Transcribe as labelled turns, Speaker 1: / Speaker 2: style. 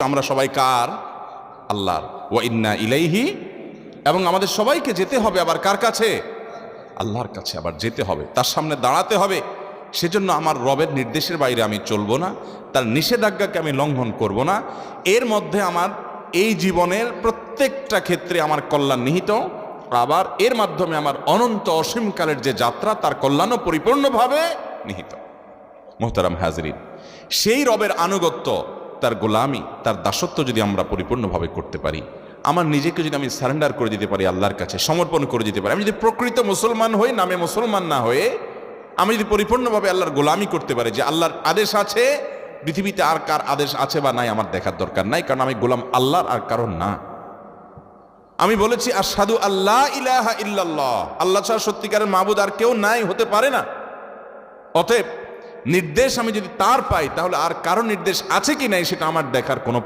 Speaker 1: আমরা সবাই কার? আল্লাহর। ওয়া ইন্না ইলাইহি, এবং আমাদের সবাইকে যেতে হবে আবার কার কাছে? আল্লাহর কাছে আবার যেতে হবে, তার সামনে দাঁড়াতে হবে। সেজন্য আমার রবের নির্দেশের বাইরে আমি চলবো না, তার নিষেধাজ্ঞাকে আমি লঙ্ঘন করব না। এর মধ্যে আমার এই জীবনের প্রত্যেকটা ক্ষেত্রে আমার কল্যাণ নিহিত, আবার এর মাধ্যমে আমার অনন্ত অসীমকালের যে যাত্রা তার কল্যাণও পরিপূর্ণভাবে নিহিত। মোহতারাম হাজরিন, সেই রবের আনুগত্য, তার গোলামি, তার দাসত্ব যদি আমরা পরিপূর্ণভাবে করতে পারি, আমার নিজেকে যদি আমি সারেন্ডার করে দিতে পারি, আল্লাহর কাছে সমর্পণ করে দিতে পারি, আমি যদি প্রকৃত মুসলমান হই, নামে মুসলমান না হয়ে আমি যদি পরিপূর্ণভাবে আল্লাহর গোলামি করতে পারি, যে আল্লাহর আদেশ আছে, পৃথিবীতে আর কার আদেশ আছে বা নাই আমার দেখার দরকার নাই, কারণ আমি গোলাম আল্লাহর আর কারণ না। আমি বলেছি আশহাদু আল্লা ইলাহা ইল্লাল্লাহ, আল্লাহ ছাড়া সত্যিকারের মাবুদ আর কেউ নাই, হতে পারে না। অতএব নির্দেশ আমি যদি তার পাই, তাহলে আর কারো নির্দেশ আছে কি নাই সেটা আমার দেখার কোনো